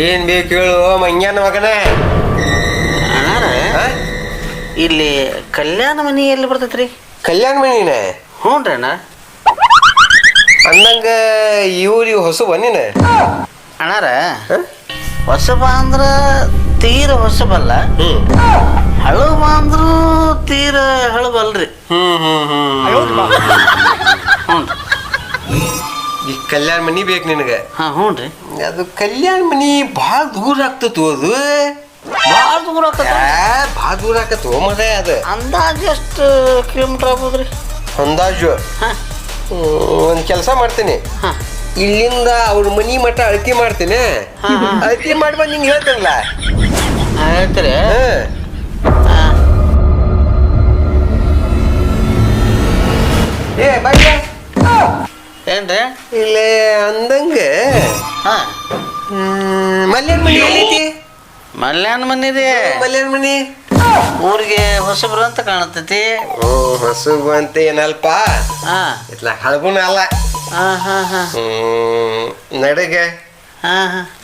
ಏನ್ ಬೇಕು ಹೇಳು ಮಂಗ್ಯಾನ ಮಗನ. ಇಲ್ಲಿ ಕಲ್ಯಾಣ ಮನಿ ಎಲ್ಲಿ ಬರ್ತೈತ್ರಿ? ಕಲ್ಯಾಣ ಮನಿನ? ಹ್ಞೂ ರೀ ಅಣ್ಣ. ಅಂದಂಗ ಇವ್ರಿ ಹೊಸ ಬನ್ನಿನ ಅಣ್ಣಾರ ಹೊಸಬ ಅಂದ್ರ ತೀರ ಹೊಸಬಲ್ಲ, ಹಳಬ ಅಂದ್ರು ತೀರ ಹಳಬಲ್ರಿ. ಹ್ಞೂ ಈ ಕಲ್ಯಾಣ ಮನಿ ಬೇಕು ನಿನಗೆ? ಹ್ಞೂ ರೀ. ಅದು ಕಲ್ಯಾಣ ಮನಿ ಭಾಳ ದೂರ ಆಗ್ತತು. ಅದು ಭಾಳ ದೂರ ಆಕತ್ತ? ಭಾಳ ದೂರ ಆಕತ್ತು ಮರೆ. ಅದು ಅಂದಾಜು ಎಷ್ಟು ಕಿಲೋಮೀಟ್ರ್ ಆಗ್ಬೋದ್ರಿ? ಅಂದಾಜು ಒಂದು ಕೆಲಸ ಮಾಡ್ತೀನಿ, ಇಲ್ಲಿಂದ ಅವ್ರ ಮನಿ ಮಟ್ಟ ಅಳತಿ ಮಾಡ್ತೀನಿ. ಅಳತಿ ಮಾಡಿ ಬಂದು ನಿಂಗೆ ಹೇಳ್ತೇನಲ್ಲ. ಹೇಳ್ತೀರಿ? ಏ ಬಾಯ್ ಏನ್ರಿ? ಇಲ್ಲೇ ಅಂದಂಗ ಮಲ್ಯಾಣ ಮನಿ ಎಲ್ಲೈತಿ? ಮಲ್ಯಾಣ ಮನಿ ರೀ. ಮಲ್ಯಾಣ ಮನಿ ಊರಿಗೆ ಹೊಸಬ್ರು ಅಂತ ಕಾಣತೈತಿ. ಹೊಸಬು ಅಂತ ಏನಲ್ಪ, ಇತ್ಲ ಹಳಗುನ ಅಲ್ಲ. ನಡಗೆ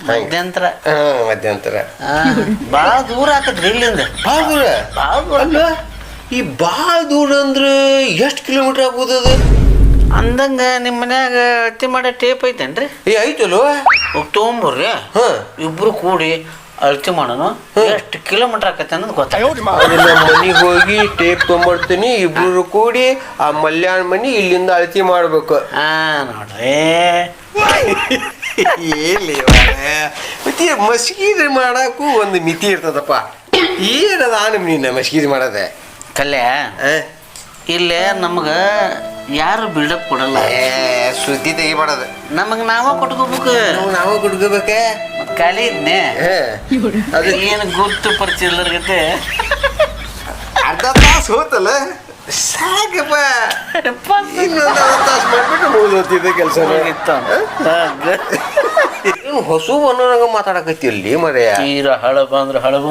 ಮಧ್ಯಂತರ. ಮಧ್ಯಂತರ ಭಾಳ ದೂರ ಆಕತ್ರಿ ಇಲ್ಲಿಂದ. ಭಾಳ ದೂರ? ಭಾಳ ದೂರ. ಅಲ್ಲ ಈ ಭಾಳ ದೂರ ಅಂದ್ರೆ ಎಷ್ಟು ಕಿಲೋಮೀಟರ್ ಆಗ್ಬೋದು ಅದು? ಅಂದಂಗ ನಿಮ್ಮ ಮನ್ಯಾಗ ಅಳತಿ ಮಾಡೋ ಟೇಪ್ ಐತೇನ್ರಿ? ಐತಲ್ವ? ತೊಗೊಂಬರ್ರಿ, ಇಬ್ರು ಕೂಡಿ ಅಳತಿ ಮಾಡೋಣ. ಎಷ್ಟು ಕಿಲೋಮೀಟರ್ ಆಕೈತೆ ಅನ್ನೋದು ಗೊತ್ತಾಗ ಮನಿಗೆ ಹೋಗಿ ಟೇಪ್ ತೊಗೊಂಬರ್ತೀನಿ, ಇಬ್ರು ಕೂಡಿ ಆ ಮಲ್ಯಾಣ ಮನಿ ಇಲ್ಲಿಂದ ಅಳತಿ ಮಾಡ್ಬೇಕು. ನೋಡ್ರಿ ಮತ್ತೆ ಮಸ್ಕೀರಿ ಮಾಡಕ್ಕೂ ಒಂದು ಮಿತಿ ಇರ್ತದಪ್ಪ. ಏನದ ನೀನು ಮಸ್ಕೀರಿ ಮಾಡೋದೆ? ಕಲ್ಯ ಇಲ್ಲೇ ನಮ್ಗೆ ಯಾರು ಬಿಲ್ಡಪ್ ಕೊಡಲ್ಲ. ಸುದ್ದಿ ತೆಗಿಬಾರ್ದು. ನಮಗೆ ನಾವ ಕೊಟ್ಕೋಬೇಕು. ನಾವ ಕೊಟ್ಕೋಬೇಕೆ? ಖಾಲಿ ಇದ್ನೆ ಅದು ಏನು ಗುರ್ತು ಪರಿಚಯ ಇಲ್ಲರ್ಗತ್ತೆ. ಅರ್ಧ ತಾಸು ಹೋತಲ್ಲ ಸಾಕಪ್ಪ. ಇನ್ನೊಂದು ಅರ್ಧ ತಾಸು ಮಾಡ್ಬಿಟ್ಟು ಮುಗಿದೋಗ್ತಿದ್ದೆ ಕೆಲಸ. ನೀನು ಹೊಸ ಅನ್ನೋಂಗ ಮಾತಾಡಕತ್ತಿಲ್ಲಿ ಮರೆಯ. ತೀರ ಹಳಬ ಅಂದ್ರೆ ಹಳಬ,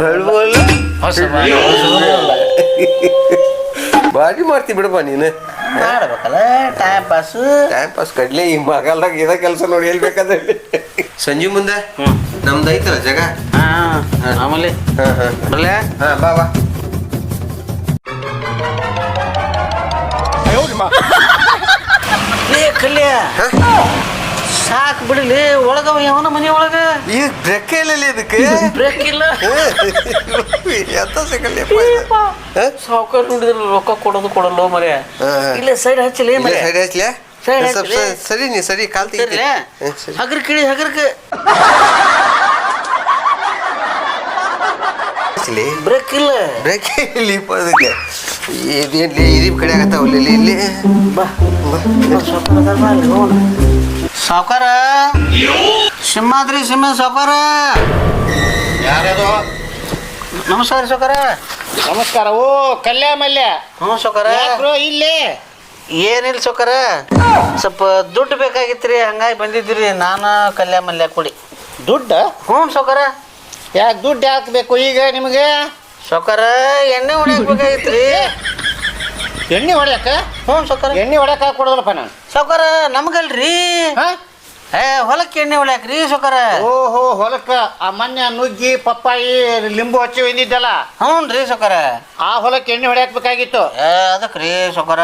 ಹೊಸಬ ಬಾರಿ ಮಾಡ್ತಿ ಬಿಡಪ್ಪ ನೀನು. ಮಾಡ್ಬೇಕಲ್ಲ ಟೈಮ್ ಪಾಸ್ ಕಡ್ಲಿ ಈ ಮಗಲ್ದಾಗ ಇದ ಕೆಲಸ ನೋಡಿ ಹೇಳ್ಬೇಕಾದ್ರೆ. ಸಂಜೆ ಮುಂದೆ ನಮ್ದು ಐತಲ್ಲ ಜಾಗ. ಆಮೇಲೆ ಬರ್ಲ? ಬಾ ಬಾ. ಕಲ್ಯ ಸಾಕು ಬಿಡಲಿ. ಒಳಗವ ಯಾವನ ಮನೆ ಒಳಗ ಈಗ ಬ್ರೇಕ್ ಇಲ್ಲ ಇದಕ್ಕೆ. ಬ್ರೇಕ್ ಇಲ್ಲ. ಎಂತ ಸೆಕೆಂಡ್ ಸಾವುಕಾರ ನೋಡಿದ್ರೆ ರೊಕ್ಕ ಕೊಡೋದು ಮರ್ಯ. ಇಲ್ಲ ಸೈಡ್ ಹಚ್ಚಲಿ ಮರ್ಯ. ಸೈಡ್ ಹಚ್ಚಲ? ಸರಿ ನೀ ಸರಿ ಕಾಲ್ ತೆಗಿಲ್ಲ. ಹಗರ್ ಕಿಳಿ ಹಗರ್ಕ ಬ್ರೇಕ್ ಇಲ್ಲ. ಬ್ರೇಕ್ ಇಲ್ಲಿಪ್ಪ ಅದಕ್ಕೆ. ಇದೇನ್ಲಿ ಇದಿ ಕಡೆ ಆಗತ್ತಾವಲ್ಲ ಇಲ್ಲಿ. ಸಾವುಕಾರ ಸಿಂಹಾದ್ರಿ ಸಿಂಹ ಸಾವುಕಾರ. ಯಾರ್ಯಾರು? ನಮಸ್ಕಾರ ಸಾವುಕಾರ. ನಮಸ್ಕಾರ. ಓ ಕಲ್ಯಾಣ ಮಲ್ಯ. ಹ್ಞೂ ಸಾವುಕಾರ. ಇಲ್ಲೇ ಏನಿಲ್ಲ ಸಾವುಕಾರ, ಸ್ವಲ್ಪ ದುಡ್ಡು ಬೇಕಾಗಿತ್ತು ರೀ, ಹಂಗಾಗಿ ಬಂದಿದ್ದೀರಿ ನಾನು ಕಲ್ಯಾಣ ಮಲ್ಯ ಕೂಡಿ. ದುಡ್ಡು? ಹ್ಞೂ ಸಾವುಕಾರ. ಯಾಕೆ ದುಡ್ಡು ಹಾಕ್ಬೇಕು ಈಗ ನಿಮಗೆ? ಸಾವುಕಾರ ಎಣ್ಣೆ ಹೊಡ್ಯಾಕ ಬೇಕಾಗಿತ್ತು ರೀ. ಎಣ್ಣೆ ಹೊಡ್ಯಾಕ? ಹ್ಞೂ ಸಾವುಕಾರ. ಎಣ್ಣೆ ಹೊಡ್ಯಾಕ ಕೊಡೋದಲ್ಲಪ್ಪ ನಾನು. ಸಾವುಕಾರ ನಮಗಲ್ರಿ, ಹೊಲಕ್ಕೆ ಎಣ್ಣೆ ಹೊಡ್ಯಾಕ್ರಿ ಸಾವುಕಾರ. ಓಹೋ ಹೊಲಕ್ಕ ಆ ಮೊನ್ನೆ ನುಗ್ಗಿ ಪಪ್ಪಾಯಿ ಲಿಂಬು ಹಚ್ಚಿ ಒಯ್ದಿದ್ದಲ್ಲ? ಹ್ಞೂ ರೀ ಸಾವುಕಾರ. ಆ ಹೊಲಕ್ಕೆ ಎಣ್ಣೆ ಹೊಡ್ಯಾಕ ಬೇಕಾಗಿತ್ತು. ಅದಕ್ಕೆ ರೀ ಸಾವುಕಾರ.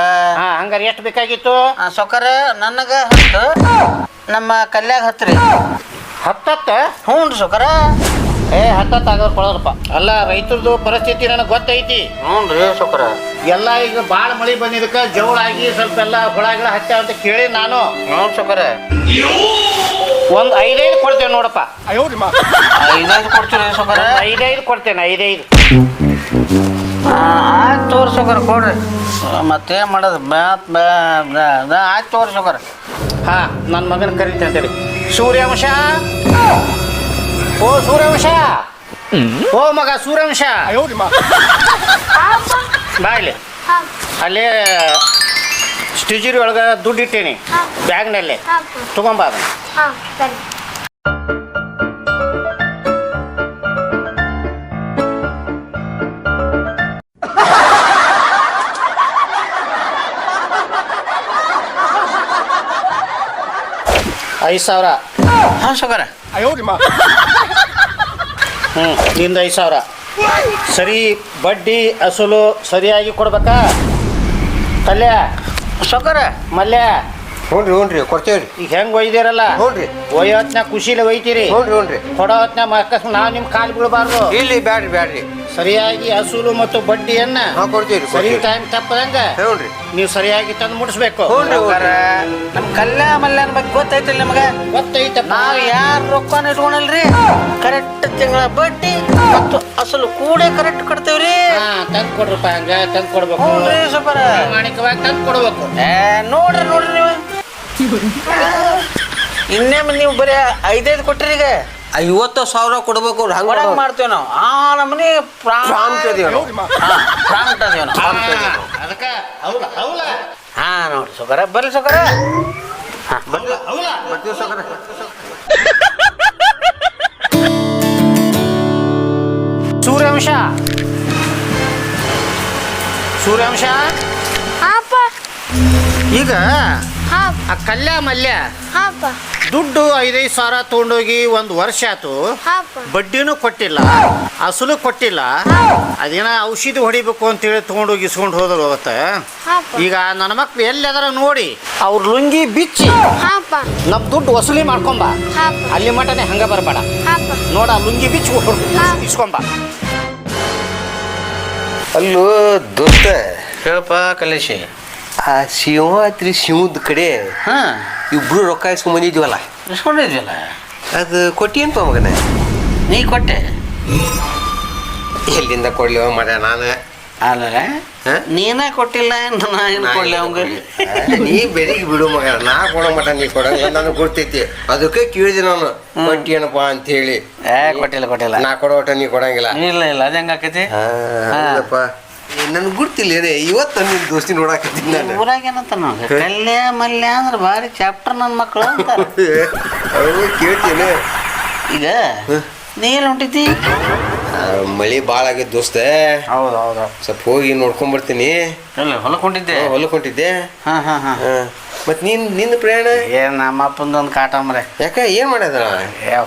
ಹಂಗಾರೆ ಎಷ್ಟು ಬೇಕಾಗಿತ್ತು? ಸಾವುಕಾರ ನನಗೆ 10, ನಮ್ಮ ಕಲ್ಯಾಗ 10 ರೀ. 10? ಹ್ಞೂ ರೀ ಸಾವುಕಾರ. 10 ಆಗೋರು ಕೊಡೋದಪ್ಪ. ಅಲ್ಲ ರೈತರದು ಪರಿಸ್ಥಿತಿ ನನಗೆ ಗೊತ್ತೈತಿ. ಹ್ಞೂ ರೀ ಸಾವುಕಾರ. ಎಲ್ಲ ಈಗ ಭಾಳ ಮಳೆ ಬಂದಿದ್ದಕ್ಕೆ ಜವಳಾಗಿ ಸ್ವಲ್ಪ ಎಲ್ಲ ಹುಳ ಗಿಳ ಹಚ್ಚಾವ ಅಂತ ಕೇಳಿ ನಾನು. ಹ್ಞೂ ಸಾವುಕಾರ. ಒಂದು 5 ಕೊಡ್ತೇನೆ ನೋಡಪ್ಪ. 5 ಕೊಡ್ತೀರಿ ಸಾವುಕಾರ? 5 ಕೊಡ್ತೇನೆ. 5 ಆಯ್ತು ತೋರಿ ಸಾವುಕಾರ ಕೊಡ್ರಿ. ಮತ್ತೇನು ಮಾಡೋದು? ಆಯ್ತು ತೋರಿ ಸಾವುಕಾರ. ನನ್ನ ಮಗನ ಕರೀತೆ ಅಂತೇಳಿ. ಸೂರ್ಯವಂಶ, ಓ ಸೂರ್ಯವಂಶ, ಓ ಮಗ ಸೂರ್ಯವಂಶ ಬಾ ಇಲ್ಲಿ. ಅಲ್ಲೇ ಸ್ಟಿಜರಿ ಒಳಗೆ ದುಡ್ಡು ಇಟ್ಟೇನಿ ಬ್ಯಾಗ್ನಲ್ಲಿ, ತಗೊಂಬ ಅದನ್ನು. 5,000. ಹಾಂ ಸೌಕರ. ನಿಂದು 5,000. ಸರಿ ಬಡ್ಡಿ ಅಸಲು ಸರಿಯಾಗಿ ಕೊಡ್ಬೇಕಾ? ಕಲ್ಯ ಸೌಕರ. ಮಲ್ಯ ಹ್ಞೂ ರೀ ಕೊಡ್ತೇವ್ರಿ. ಈಗ ಹೆಂಗೆ ಒಯ್ದಿರಲ್ಲ ಹ್ಞೂ ರೀ. ಒಯ್ಯೋ ಹೊತ್ನ್ಯಾಗ ಖುಷಿಲಿ ಒಯ್ತೀರಿ, ಹ್ಞೂ ರೀ. ಕೊಡೋ ಹೊತ್ನ್ಯಾಗ ಅಕಸ್ಮಾತ್ ನಾವು ನಿಮ್ಮ ಕಾಲು ಬೀಳಬಾರ್ದು. ಇಲ್ಲಿ ಬ್ಯಾಡ್ರಿ. ಸರಿಯಾಗಿ ಅಸೂಲು ಮತ್ತು ಬಡ್ಡಿಯನ್ನ ಹಾಂ ಕೊಡ್ತೀವಿ ಸರಿ ಟೈಮ್ ತಪ್ಪದಂಗ ಹ್ಞೂ ರೀ. ನೀವು ಸರಿಯಾಗಿ ತಂದು ಮುಟ್ಟಿಸ್ಬೇಕು. ಸೌಕರ ನಮ್ಮ ಕಲ್ಯ ಮಲ್ಯನ ಬಗ್ಗೆ ಗೊತ್ತೈತಿಲ್ಲ ನಿಮಗೆ? ಗೊತ್ತೈತಪ್ಪ. ನಾವು ಯಾರು ರೊಕ್ಕನ ಇಟ್ಕೊಳಲ್ರಿ, ಕರೆಕ್ಟ್ ತಿಂಗಳ ಬಡ್ಡಿ ಮತ್ತು ಅಸಲು ಕೂಡ ಕರೆಕ್ಟ್ ಕೊಡ್ತೇವ್ರಿ. ತಂದು ಕೊಡ್ರಪ್ಪ, ಹಂಗ ತಂದು ಕೊಡ್ಬೇಕು. ಹ್ಞೂ ಸೌಕರ. ಪ್ರಾಮಾಣಿಕವಾಗಿ ತಂದು ಕೊಡ್ಬೇಕು. ನೋಡ್ರಿ ನೀವು ಇನ್ನೇನು ನೀವು ಬರೀ 5 ಕೊಟ್ರಿ ಈಗ 50,000 ಕೊಡ್ಬೇಕು ಅವ್ರು ಹಂಗೆ ಒಳಗೆ ಮಾಡ್ತೇವೆ ನಾವು. ಆ ನಮ್ಮನೆ ಪ್ರಾಂಪ್ಟ್ ಅದೀವಿ ನಾವು. ಅದಕ್ಕೆ ಹೌಲ ಹೌಲ ಹಾ ನೋಡ್ರಿ ಸೌಕರ. ಬರ್ರಿ ಸೌಕರ. ಹೌಲ ಬರ್ತೀವಿ ಸೌಕರ. ಸೂರ್ಯಾಂಶ ಹಾಪ ಈಗ ಹಾಪ ಆ ಕಲ್ಯ ಮಲ್ಯ ಹಾಪ ದುಡ್ಡು 5,000 ತಗೊಂಡೋಗಿ 1 ವರ್ಷ ಆಯ್ತು, ಹಾಪ ಬಡ್ಡಿನೂ ಕೊಟ್ಟಿಲ್ಲ, ಅಸಲು ಕೊಟ್ಟಿಲ್ಲ. ಅದೇನ ಔಷಧಿ ಹೊಡಿಬೇಕು ಅಂತೇಳಿ ತಗೊಂಡೋಗಿ ಇಸ್ಕೊಂಡು ಹೋದ್ರು ಅವತ್ತ. ಹಾಪ ಈಗ ನನ್ನ ಮಕ್ಳು ಎಲ್ಲೆದರ ನೋಡಿ ಅವ್ರ ಲುಂಗಿ ಬಿಚ್ಚಿ ಹಾಪ ನಮ್ ದುಡ್ಡು ವಸೂಲಿ ಮಾಡ್ಕೊಂಬ. ಹಾಪ ಅಲ್ಲಿ ಮಟನೆ ಹಂಗ ಬರಬೇಡ. ಹಾಪ ನೋಡ ಲುಂಗಿ ಬಿಚ್ಚಿ ಇಸ್ಕೊಂಬ. ಅಲ್ಲೂ ದೋಸ್ತ ಹೇಳಪ್ಪ ಕಲೇಶಿ. ಆ ಶಿವಾತ್ರಿ ಶಿವದ ಕಡೆ ಹಾ ಇಬ್ರು ರೊಕ್ಕ ಇಸ್ಕೊಂಡ್ ಬಂದಿದ್ವಲ್ಲ, ಇಸ್ಕೊಂಡಿದ್ವಲ್ಲ, ಅದು ಕೊಟ್ಟಿಯನ್ಪ ಮಗನ? ನೀ ಕೊಟ್ಟೆ? ಎಲ್ಲಿಂದ ಕೊಡ್ಲಿವ ಮಗ ನಾನು? ಅಲ್ಲ ಹಾ? ನೀನೇ ಕೊಟ್ಟಿಲ್ಲ, ನಾ ಏನು ಕೊಡ್ಲಿ ಅವಂಗ? ನೀ ಬೆಳಿಗ್ಗೆ ಬಿಡು ಮಗ, ನಾ ಕೊಡೋ ಮಟ ನೀ ಕೊಡಂಗಿಲ್ಲ ನನಗೆ ಗೊತ್ತೈತಿ. ಅದಕ್ಕೆ ಕೇಳಿದೆ ನಾನು ಕೊಟ್ಟಿಯನಪ್ಪ ಅಂತ ಹೇಳಿ. ಕೊಟ್ಟಿಲ್ಲ ನಾ ಕೊಡೋ ಒಟ ನೀ ಕೊಡಂಗಿಲ್ಲ. ಇಲ್ಲ ಅದು ಹೆಂಗ ಆಕೈತಿ? ಹೌದಪ್ಪ, ನನ್ಗೆ ಗುರ್ತಿಲ್ಲ ರೀ. ಇವತ್ತು ನಿನ್ನ ದೋಸ್ತಿ ನೋಡಾಕತ್ತೀನಿ ನಾನು. ಊರಾಗ ಏನಂತ ನೋಡಿ ಕಲ್ಯ ಮಲ್ಯ ಅಂದ್ರೆ ಭಾರಿ ಚಾಪ್ಟರ್ ನನ್ನ ಮಕ್ಕಳು ಅಂತ. ಅವು ಕೇಳ್ತೀನಿ. ಈಗ ನೀ ಎಲ್ಲಿ ಹೊಂಟಿದ್ದಿ? ಮಳೆ ಭಾಳ ಆಗೈತೆ ದೋಸ್ತ. ಹೌದು ಸ್ವಲ್ಪ ಹೋಗಿ ನೋಡ್ಕೊಂಬರ್ತೀನಿ. ಇಲ್ಲ ಹೊಲಕ್ಕೆ ಹೊಂಟಿದ್ದೆ. ಹೊಲಕ್ಕೆ ಹೊಂಟಿದ್ದೆ. ಹಾಂ ಮತ್ತು ನಿನ್ನ ಪ್ರಯಾಣ ಏನು ನಮ್ಮ ಅಪ್ಪಂದು ಒಂದು ಕಾಟಂಬ್ರೆ. ಯಾಕೆ ಏನು ಮಾಡ್ಯದ?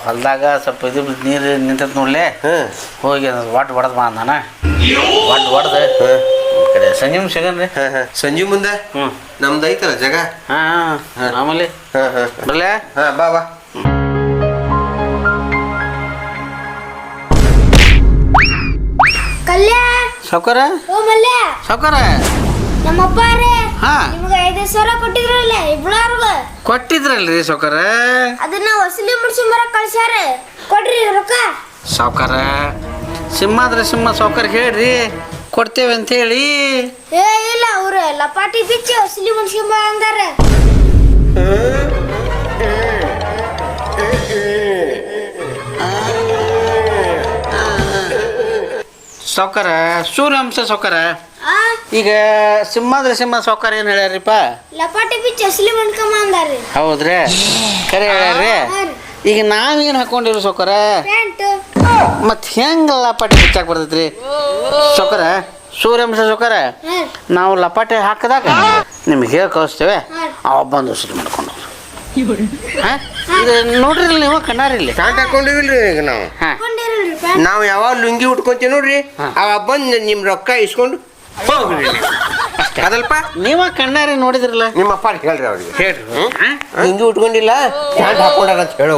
ಹೊಲದಾಗ ಸ್ವಲ್ಪ ಇದು ನೀರು ನಿಂತೈತೆ ನೋಡ್ಲಿ, ಹೋಗಿ ಒಟ್ಟು ಹೊಡೆದು ಬಾ ಅಂದಾನ. ಒಟ್ಟು ಹೊಡೆದು ಕಡೆ ಸಂಜೆ ಸಿಗನ್ರಿ. ಸಂಜೆ ಮುಂದೆ ನಮ್ದು ಐತಲ್ಲ ಜಾಗ. ಹಾಂ ಆಮೇಲೆ ಬರ್ಲೆ. ಬಾ ಕಲ್ಯ ಸಾವ್ಕಾರ ಓ ಮಲ್ಯ ಸಾವ್ಕಾರ ನಮ್ಮಪ್ಪ ರೇ ಹಾ ನಿಮ್ಗೆ 5,000 ಕೊಟ್ಟಿದ್ರಲ್ಲ ಇಬ್ಳಾರ್ಗ. ಕೊಟ್ಟಿದ್ರಲ್ರಿ ಸಾವ್ಕಾರ. ಅದನ್ನ ವಸೂಲಿ ಮುಡ್ಸ್ಕೊಂಬರ ಕಳ್ಸ್ಯಾರ. ಕೊಡ್ರಿ ರೊಕ್ಕ. ಸಾವ್ಕಾರ ಸಿಂಹಾದ್ರೆ ಸಿಂಹ ಸಾವ್ಕಾರ ಹೇಳ್ರಿ ಕೊಡ್ತೇವೆ ಅಂತ ಹೇಳಿ. ಇಲ್ಲ ಅವ್ರು ಲಪಾಟಿ ಬಿಚ್ಚಿ ವಸೂಲಿ ಮುಡ್ಸ್ಕೊಂಬ ಅಂದಾರ. ಸಾವ್ಕಾರ ಸೂರ್ಯವಂಶ ಸಾವ್ಕಾರ. ಆ ಈಗ ಸಿಂಹಾದ್ರೆ ಸಿಂಹ ಸಾವ್ಕಾರ ಏನು ಹೇಳ್ಯಾರಿಪ್ಪ? ಲಪಾಟಿ ಬಿಚ್ಚಿ ವಸೂಲಿ ಮಾಡ್ಕೊಂಬ ಅಂದಾರ್ರಿ. ಹೌದ್ರಿ, ಖರೆ ಹೇಳ್ಯಾರ್ರಿ. ಈಗ ನಾವೇನು ಹಾಕೊಂಡಿರು ಸಾವ್ಕಾರ? ಪ್ಯಾಂಟ್. ಮತ್ತೆ ಹೆಂಗೆ ಲಪಾಟಿ ಬಿಚ್ಚಾಕ್ ಬರ್ತೈತ್ರಿ ಸಾವ್ಕಾರ? ಸೂರ್ಯವಂಶ ಸಾವ್ಕಾರ, ನಾವು ಲಪಾಟಿ ಹಾಕಿದಾಗ ನಿಮ್ಗೆ ಹೇಳಿ ಕಳಿಸ್ತೇವೆ, ಅವ ಬಂದು ವಸೂಲಿ ಮಾಡ್ಕೊಂಡು ಹಾಂ. ಇದು ನೋಡ್ರಿ ನೀವು ಕಣ್ಣಾರಿಲ್ಲಿ ಪ್ಯಾಂಟ್ ಹಾಕೊಂಡಿವಿಲ್ರಿ ಈಗ ನಾವು. ಹಾಂ ಹಾಕೊಂಡಿರಲ್ರಿ ಪ್ಯಾಂಟ್. ನಾವು ಯಾವಾಗ ಲುಂಗಿ ಉಟ್ಕೊಂತೀವಿ ನೋಡ್ರಿ, ಅವ ಬಂದು ನಿಮ್ಮ ರೊಕ್ಕ ಇಸ್ಕೊಂಡು ಹೋಗ್ರಿ. ಅದಲ್ಪ ನೀವ ಕಣ್ಣಾರಿ ನೋಡಿದ್ರಲ್ಲ. ನಿಮ್ಮ ಅಪ್ಪ ಹೇಳ್ರಿ ಅವ್ರಿಗೆ. ಹೇಳ್ರಿ ಲುಂಗಿ ಉಟ್ಕೊಂಡಿಲ್ಲ, ಪ್ಯಾಂಟ್ ಹಾಕೊಂಡಾರ ಅಂತ ಹೇಳೋ.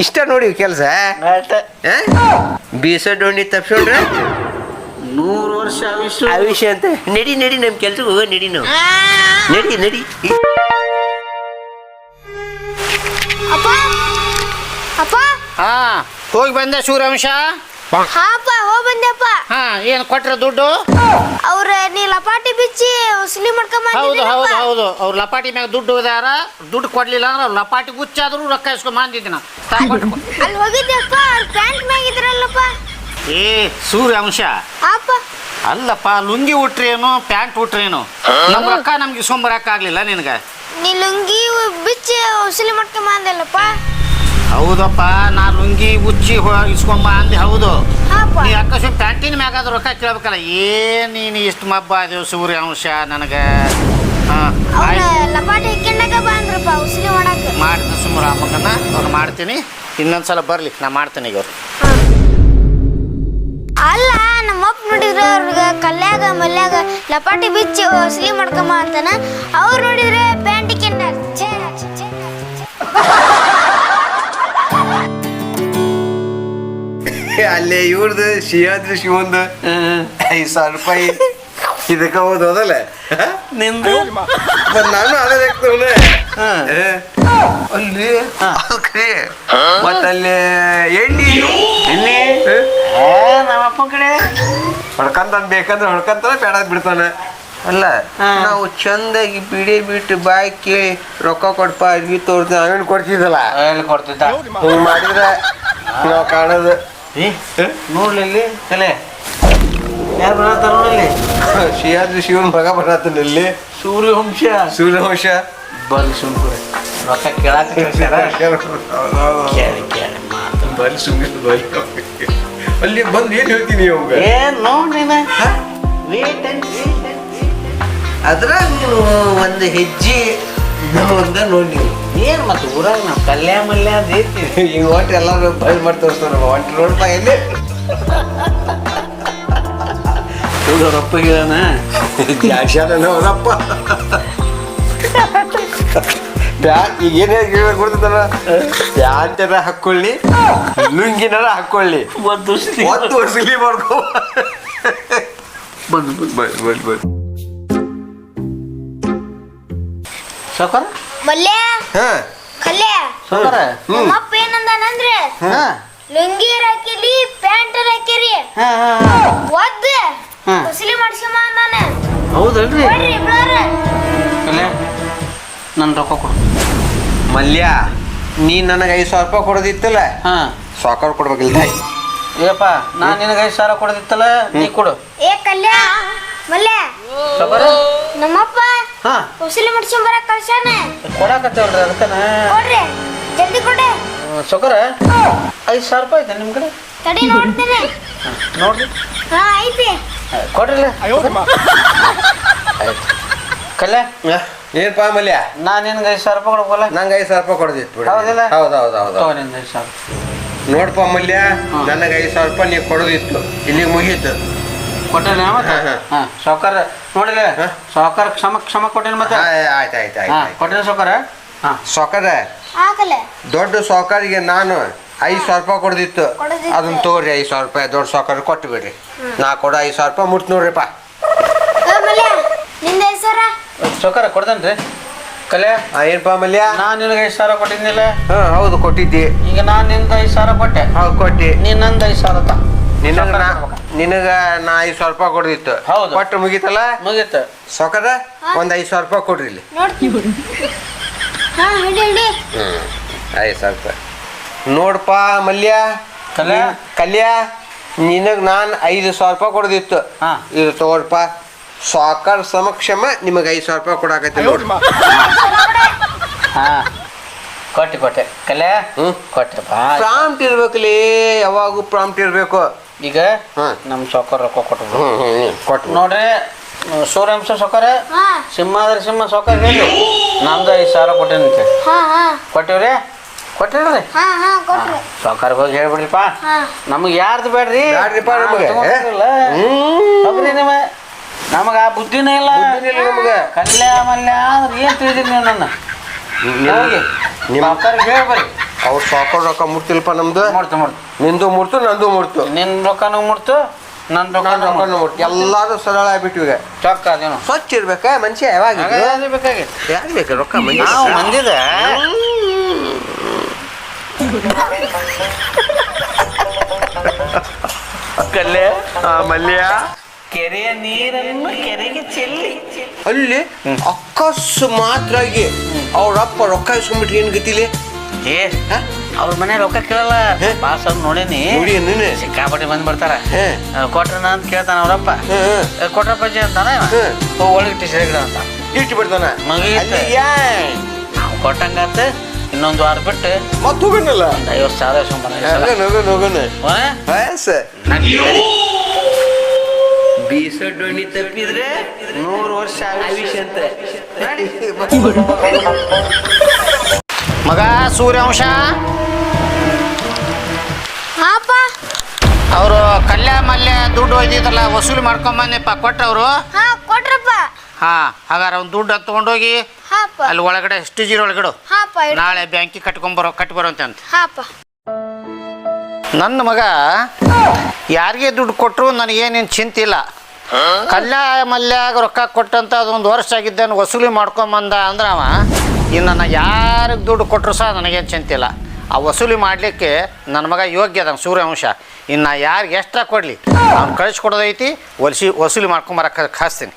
ಇಷ್ಟ ನೋಡಿ ಕೆಲಸ. ಬೀಸ ಡೋಣಿ ತಪ್ಪಿಸ್ಕೊಂಡ್ರೆ 100 ವರ್ಷ ಆಯುಷ್ಯ ಅಂತ. ನಡಿ ನಮ್ಮ ಕೆಲ್ಸಕ್ಕೆ ಹೋಗೋ, ನಡಿ ನಾವು. ನಡಿ ಅಪ್ಪ ಅಪ್ಪ. ಹಾ ಹೋಗಿ ಬಂದೆ ಸೂರ್ಯವಂಶ. ಹಾಪ ಹೋಗ್ ಬಂದೆಪ್ಪ. ಹಾ ಏನು ಕೊಟ್ರ ದುಡ್ಡು? ಅವ್ರ ನೀ ಲಪಾಟಿ ಬಿಚ್ಚಿ ವಸೂಲಿ ಮಾಡ್ಕೊಂಬ. ಹೌದು ಅವ್ರು ಲಪಾಟಿ ಮ್ಯಾಗ ದುಡ್ಡು ಹೋದಾರ, ದುಡ್ಡು ಕೊಡ್ಲಿಲ್ಲ ಅಂದ್ರೆ ಅವ್ರು ಲಪಾಟಿ ಗುಚ್ಚಾದ್ರು ರೊಕ್ಕ ಇಸ್ಕೊಂಡ್ ಬಂದಿದ್ದಿನ. ಅಲ್ಲಿ ಹೋಗಿದ್ದೆಪ್ಪ, ಅವ್ರ ಪ್ಯಾಂಟ್ ಮ್ಯಾಗಿದ್ರಲ್ಲಪ್ಪ. ಏ ಸೂರ್ಯವಂಶ, ಅಪ್ಪ ಅಲ್ಲಪ್ಪ ಲುಂಗಿ ಉಟ್ರೇನು ಪ್ಯಾಂಟ್ ಉಟ್ರೇನು, ನಮ್ಮ ರೊಕ್ಕ ನಮ್ಗೆ ಇಸ್ಕೊಂಬರಕ್ ಆಗ್ಲಿಲ್ಲ ನಿನಗ? ನೀ ಲುಂಗಿ ಬಿಚ್ಚಿ ವಸೂಲಿ ಮಾಡ್ಕೊಂಬ ಅಂದಲ್ಲಪ್ಪ. ಹೌದಪ್ಪ, ನಾ ಲುಂಗಿ ಉಚ್ಚಿ ಇಸ್ಕೊಂಬ ಅಂದೆ ಹೌದು. ಹಾಪ ನೀ ಅಕಸ್ಮಾತ್ ಪ್ಯಾಂಟಿನ ಮ್ಯಾಗಾದ ರೊಕ್ಕ ಕೇಳ್ಬೇಕಲ್ಲ. ಏನ್ ನೀನು ಇಷ್ಟು ಮಬ್ಬ ಅದೇವು ಸೂರ್ಯಾಂಶ ನನಗೆ. ಹಾಂ ಅವ್ನ ಆಯ್ತು, ಲಪಾಟಿ ಹಾಕ್ಯಂಡಾಗ ಬಂದ್ರಪ್ಪ ಉಸ್ಲಿ ಮಾಡಕ್ಕೆ. ಮಾಡ್ತೀನಿ ಸುಮ್ಮನೆ ರಾಮಕ್ಕನ್ನ ಅವ್ರು ಮಾಡ್ತೀನಿ. ಇನ್ನೊಂದ್ಸಲ ಬರ್ಲಿ, ನಾ ಮಾಡ್ತೀನಿ ಈಗ ಅವ್ರು. ಅಲ್ಲ ನಮ್ಮಪ್ಪ ನೋಡಿದ್ರೆ ಅವ್ರಿಗೆ ಕಲ್ಯಾಗ ಮಲ್ಯಾಗ ಲಪಾಟಿ ಬಿಚ್ಚಿ ಉಸ್ಲಿ ಮಾಡ್ಕೊಂಬ ಅಂತಾನ. ಅವ್ರು ನೋಡಿದ್ರೆ ಪ್ಯಾಂಟ್ ಕೆಂಡ ಅಲ್ಲೇ ಇವ್ರದ್ದು ಶಿಯಾದ್ರಿ ಶಿವಂದು 5,000 ರೂಪಾಯಿ ಇದಕ್ಕೆ ಹೌದು ಹೌದಲ್ಲ. ನಿಂದು ಮತ್ತ್ ನಾನು ಅದೇ ಹಾಕ್ತವನೆ ಅಲ್ಲಿ ಅದಕ್ಕೆ ಮತ್ತಲ್ಲಿ ಎಣ್ಣೆ ನಮ್ಮ ಅಪ್ಪನ ಕಡೆ ಹೊಡ್ಕಂತಾನ ಬೇಕಂದ್ರೆ ಹೊಡ್ಕಂತಾನೆ ಬೇಡ ಬಿಡ್ತಾನೆ. ಅಲ್ಲ ನಾವು ಚಂದಾಗಿ ಬಿಡಿ ಬಿಟ್ಟು ಬಾಯಿ ಕೇಳಿ ರೊಕ್ಕ ಕೊಡ್ಪ ಅರ್ವಿ ತೋರ್ತೀನಿ ಅಂಗಡಿ ಕೊಡ್ತಿದ್ದಲ್ಲ, ಎಲ್ಲಿ ಕೊಡ್ತಿದ್ದ? ಹಿಂಗೆ ಮಾಡಿದ್ರೆ ನಾವು ಕಾಣೋದು. ನೋಡ್ಲಿ ಕಲೆ ಯಾರು ಬರತ್ತಾರ ನೋಡಲ್ಲಿ. ಶಿಯಾದ್ರಿ ಶಿವನ್ ಮಗ ಬರತ್ತನಲ್ಲಿ ಸೂರ್ಯವಂಶ ಸೂರ್ಯವಂಶ ಬಲ್ ಸುಮ್ಕುರೆ ರೊಕ್ಕ ಕೇಳಾಕ ಕೇಳಿ ಕೇಳಿ ಮಾತು ಬಲ್ ಸುಮ್ಮನೆ ಅಲ್ಲಿ ಬಂದು ಏನು ಹೇಳ್ತೀನಿ ಅವಾಗ ಏನ್ ನೋಡ್ ನೀನ ವೇಟ್ ಅದ್ರಾಗ ನೀವು ಒಂದು ಹೆಜ್ಜೆ ಒಂದ ನೋಡಿ ಏನ್ ಮತ್ತೆ ಊರಾಗ ನಾವು ಕಲ್ಯಾಣ ಮಲ್ಯ ಅಂತ ಐತಿ. ಈಗ ಹೊಂಟ್ರಿ ಎಲ್ಲರೂ ಬಯಲು ಮಾಡಿ ತೋರಿಸ್ತಾರ ಹೊಂಟ್ರಿ ನೋಡಪ್ಪ ಎಲ್ಲಿ ರೊಪ್ಪ ಹೇಳಣ ಅವರಪ್ಪ ಈಗ ಏನೇ ಕೊಡ್ತಾರ ಪ್ಯಾಂಟರ ಹಾಕೊಳ್ಳಿ ಲುಂಗಿನಾರ ಹಾಕೊಳ್ಳಿ ಒಂದು ಒಂದು ವಸೂಲಿ ಮಾಡ್ಕೋ ಬಂದು ಬಲ್ ಬಲ್ ಬಲ್ ಸೌಕರ ಮಲ್ಯ ಹಾ ಕಲ್ಯ ಸೌಕರ ನಮ್ಮಪ್ಪ ಏನಂದಾನಂದ್ರೆ ಹಾ ಲುಂಗಿ ಹಾಕಿಲಿ ಪ್ಯಾಂಟ್ ಹಾಕಿರಿ ಹಾ ಒದ್ದ ಹಾ. ಉಸ್ಲಿ ಮಾಡ್ಸ್ಕೊಂಬ ಅಂದಾನೆ. ಹೌದಲ್ರಿ ನೋಡ್ರಿ ಇಬ್ರು ಕಲ್ಯ ನನ್ನ ರೊಕ್ಕ ಕೊಡು. ಮಲ್ಯ ನೀ ನನಗೆ 5,000 ರೂಪಾಯಿ ಕೊಡೋದಿತ್ತಲ್ಲ ಹಾ ಸಾಕಾರ ಕೊಡ್ಬೇಕಿಲ್ಲ ಏಪ್ಪ ನಾನು ನಿನಗೆ 5,000 ಕೊಡದಿತ್ತಲ್ಲ ನೀ ಕೊಡು. ಏ ಕಲ್ಯ ಮಲ್ಯ ಸೌಕರ ನಮ್ಮಪ್ಪ ಹಾ ಉಸ್ಲಿ ಮಾಡ್ಸ್ಕೊಂಡ್ ಬರಕ್ ಕಳ್ಸಾನ. ಕೊಡಾಕತ್ತೇವಲ್ರಿ ಅದಕ್ಕನ ಕೊಡ್ರಿ ಜಲ್ದಿ ಕೊಡ್ರಿ. ಸೌಕರ 5,000 ರೂಪಾಯಿ ಐತೆ ನಿಮ್ಮ ಕಡೆ ತಡಿ ನೋಡ್ತೀನಿ. ನೋಡ್ರಿ ಹಾ ಐತಿ. ಕೊಡ್ರಿಲ್ಲ ಆಯ್ತು ಕಲ್ಯ ಏನಪ್ಪ ಮಲ್ಯ ನಾನು ನಿನ್ಗೆ 5,000 ರೂಪಾಯಿ ಕೊಡ್ಬೋಲ್ಲ. ನಂಗೆ 5,000 ರೂಪಾಯಿ ಕೊಡೋದಿತ್ತು ಬಿಡು. ಹೌದಿಲ್ಲ? ಹೌದು ಹೌದು ಹೌದು ತಗೋ ನಿಂದು 5,000 ನೋಡಪ್ಪ ಮಲ್ಯ ನನಗೆ 5,000 ರೂಪಾಯಿ ನೀವು ಕೊಡೋದಿತ್ತು ಇಲ್ಲಿಗೆ ಮುಗೀತು. ಕೊಟ್ಟೇನೆ ಮತ್ತೆ ಹಾ, ಹಾ. ಹಾಂ ಸಾವ್ಕಾರ ನೋಡಿಲ್ಲ ಹಾ. ಸಾವ್ಕಾರ ಕ್ಷಮ ಕೊಟ್ಟೇನೆ ಮತ್ತೆ ಆಯ್ತು ಆಯ್ತು ಹಾಂ ಆಯ್ತು ಕೊಟ್ಟೇನೆ ಸಾವ್ಕಾರ ಹಾಂ ಸಾವುಕಾರ ಆ ಕಲ್ಯ ದೊಡ್ಡ ಸಾವುಕಾರಿಗೆ ನಾನು 5,000 ರೂಪಾಯಿ ಕೊಡೋದಿತ್ತು ಕೊಡೋದಿತ್ತು. ಅದನ್ನ ತಗೋರಿ 5,000 ರೂಪಾಯಿ ದೊಡ್ಡ ಸಾವುಕಾರ ಕೊಟ್ಟು ಬಿಡ್ರಿ. ನಾ ಕೊಡೋ 5,000 ರೂಪಾಯಿ ಮುಟ್ತು ನೋಡ್ರಿಪ್ಪ. ಏ ಮಲ್ಯ ನಿಂದ ಹೆಸರ ಸಾವ್ಕಾರ ಕೊಡ್ತೇನೆ ರೀ ಕಲೆ ಏನಪ್ಪ ಮಲ್ಯ ನಾನು ನಿನಗೆ 5,000 ಕೊಟ್ಟಿದ್ನಿಲ್ಲ. ಹಾಂ ಹೌದು ಕೊಟ್ಟಿದ್ದಿ. ಈಗ ನಾನು ನಿನ್ಗೆ 5,000 ಕೊಟ್ಟೆ ಹೌದು ಕೊಟ್ಟಿ. ನೀನು ನಂದು 5,000 ತಾ ನಿನಗೆ ನಾ 5,000 ರೂಪಾಯಿ ಕೊಡೋದಿತ್ತು. ಹೌದು. ಕೊಟ್ಟು ಮುಗೀತಲ್ಲ ಮುಗೀತು. ಸಾವುಕಾರ ಒಂದು 5,000 ರೂಪಾಯಿ ಕೊಡ್ರಿ ಇಲ್ಲಿ. ನೋಡ್ತೀನಿ. ಹಾ ಹಿಡಿ ಹಿಡಿ. 5,000 ರೂಪಾಯಿ ನೋಡಪ್ಪ ಮಲ್ಯ ಕಲ್ಯ? ಕಲ್ಯ ನಿನಗೆ ನಾನು 5,000 ರೂಪಾಯಿ ಕೊಡೋದಿತ್ತು. ಹಾಂ ಇದು ತಗೋರಪ್ಪ ಸಾಕಾರ ಸಮಕ್ಷಮ ನಿಮಗೆ 5,000 ರೂಪಾಯಿ ಕೊಡಾಕೈತಿ ನೋಡ್ರಿ. ಹಾಂ ಕೊಟ್ಟೆ ಕಲ್ಯ ಹ್ಞೂ ಕೊಟ್ಟೆ ಬಾ. ಪ್ರಾಂಪ್ಟ್ ಇರ್ಬೇಕಲ್ಲಿ ಯಾವಾಗೂ ಪ್ರಾಂಪ್ಟ್ ಇರಬೇಕು. ಈಗ ಹಾಂ ನಮ್ಮ ಸಾವ್ಕಾರ ರೊಕ್ಕ ಕೊಟ್ಟು ಕೊಟ್ಟು ನೋಡ್ರಿ ಸೂರ್ಯವಂಶ ಸಾವ್ಕಾರ ಹಾ ಸಿಂಹಾದ್ರ ಸಿಂಹ ಸಾವ್ಕಾರ ಹೇಳಿ ನಮ್ದು 5,000 ಕೊಟ್ಟೇನೆ ಅಂತ ಹಾ ಹಾ ಕೊಟ್ಟಿವ್ರಿ ಕೊಟ್ಟಿವ್ರಿ ಹಾ ಹಾ ಕೊಟ್ರಿ. ಸಾವ್ಕಾರ್ಗೆ ಹೋಗಿ ಹೇಳ್ಬಿಡ್ರಿಪ್ಪ ಹಾ ನಮಗೆ ಯಾರ್ದು ಬೇಡ್ರಿ ಬ್ಯಾಡ್ರಿಪ್ಪ ನಮಗೆ. ನಮಗೆ ಆ ಬುದ್ಧಿನೇ ಇಲ್ಲ ನಮಗೆ ಕಲ್ಯ ಮಲ್ಯ ಅಂದ್ರೆ ಏನು ತಿಳಿದಿರಿ ನೀವು ನನ್ನ ಹೋಗಿ ನಿಮ್ಮ ಸಾವ್ಕಾರ್ಗೆ ಹೇಳ್ಬರಿ ಅವ್ರ ಸಾಕಾರ ರೊಕ್ಕ ಮುಟ್ತಿಲ್ಪ ನಮ್ದು. ಮಾಡ್ತು ನಿಂದು ಮುಡ್ತು ನಂದು ಮುಡ್ತು. ನಿನ್ನ ರೊಕ್ಕನೂ ಮುಡ್ತು ನನ್ನ ನಾನು ರೊಕ್ಕ ರೊಕ್ಕನು ಮುಟ್ತು. ಎಲ್ಲಾರು ಸರಳ ಆಗ್ಬಿಟ್ಟು ಈಗ ಚೊಕ್ಕ ಅದೇನು ಸ್ವಚ್ಛ ಇರ್ಬೇಕಾ ಮನುಷ್ಯ ಯಾವಾಗ ಬೇಕಾಗಿತ್ತು ಯಾರು ಬೇಕು ರೊಕ್ಕ ಮನುಷ್ಯ ನಾವು ಮಂದಿದ ಕಲ್ಯ ಮಲ್ಯ ಕೆರೆಯ ನೀರನ್ನು ಕೆರೆಗೆ ಚೆಲ್ಲಿ ಅಲ್ಲಿ ಅಕಸ್ಮಾತ್ರಾಗಿ ಅವ್ರಪ್ಪ ರೊಕ್ಕ ಇಸ್ಕೊಂಡ್ಬಿಟ್ರಿ ಏನ್ ಗತಿಲಿ ಏ ಅವ್ರ ಮನೆ ರೊಕ್ಕ ಕೇಳಲ್ಲ ಪಾಸ್ ಅವ್ರು ನೋಡೇನಿ ನೋಡಿ ನೀನು ಸಿಕ್ಕಾಪಟ್ಟಿ ಬಂದ್ ಬರ್ತಾರ ಕೊಟ್ರನ ಅಂತ ಕೇಳ್ತಾನ ಅವ್ರಪ್ಪ ಹ್ಮ್ ಕೊಟ್ರಪ್ಪಾಜಿ ಅಂತಾನ ಒಳಗೆ ಟಿಶರ್ಟ್ ಅಂತ ಇಟ್ಟು ಬಿಡ್ತಾನ ಮುಗೀತು. ನಾವು ಕೊಟ್ಟಂಗಾತ ಇನ್ನೊಂದು ವಾರ ಬಿಟ್ಟು ಮತ್ತೆ ಹೋಗೋಣಲ್ಲ. ಒಂದು 50,000 ಇಸ್ಕೊಂಬರೋಣ. ಹೋಗೋಣ. ಹೋಗೋಣ? Hi sir. ಬೀಸೋ ಡೋಣಿ ತಪ್ಪಿದ್ರೆ 100 ವರ್ಷ ಆಯುಷ್ಯ ಅಂತ. ಮಗ ಸೂರ್ಯವಂಶ ಹಾಪ ಅವರು ಕಲ್ಯ ಮಲ್ಯ ದುಡ್ಡು ಒಯ್ದಿದ್ದಲ್ಲ ವಸೂಲಿ ಮಾಡ್ಕೊಂಬಂದಪ್ಪ ಕೊಟ್ಟವರು. ಹಾ ಕೊಟ್ರಪ್ಪ. ಹಾ ಹಾಗಾದ್ರೆ ಅವ್ನು ದುಡ್ಡು ತಗೊಂಡೋಗಿ ಹಾಪ ಅಲ್ಲಿ ಒಳಗಡೆ ಸ್ಟೇಜಿನ ಒಳಗಡೆ ಹಾಪ ನಾಳೆ ಬ್ಯಾಂಕಿಗೆ ಕಟ್ಟಿ ಬರೋಂತೆ ಅಂತ. ಹಾಪ ನನ್ನ ಮಗ ಯಾರಿಗೆ ದುಡ್ಡು ಕೊಟ್ಟರು ನನಗೇನೇನು ಚಿಂತಿಲ್ಲ. ಕಲ್ಯ ಮಲ್ಯಾಗ ರೊಕ್ಕ ಕೊಟ್ಟಂತ ಅದೊಂದು ವರ್ಷ ಆಗಿದ್ದೇನು ವಸೂಲಿ ಮಾಡ್ಕೊಂಬಂದ ಅಂದ್ರೆ ಅವ ಇನ್ನು ನಾನು ಯಾರಿಗೆ ದುಡ್ಡು ಕೊಟ್ಟರು ಸಹ ನನಗೇನು ಚಿಂತಿಲ್ಲ. ಆ ವಸೂಲಿ ಮಾಡಲಿಕ್ಕೆ ನನ್ನ ಮಗ ಯೋಗ್ಯ ಅದ ಸೂರ್ಯವಂಶ. ಇನ್ನು ಯಾರಿಗೆ ಎಕ್ಸ್ಟ್ರಾ ಕೊಡಲಿ ಅವ್ನು ಕಳಿಸ್ಕೊಡೋದೈತಿ ವಸೂಲಿ ಮಾಡ್ಕೊಂಬರಕ್ಕೆ ಹಾಸ್ತೀನಿ.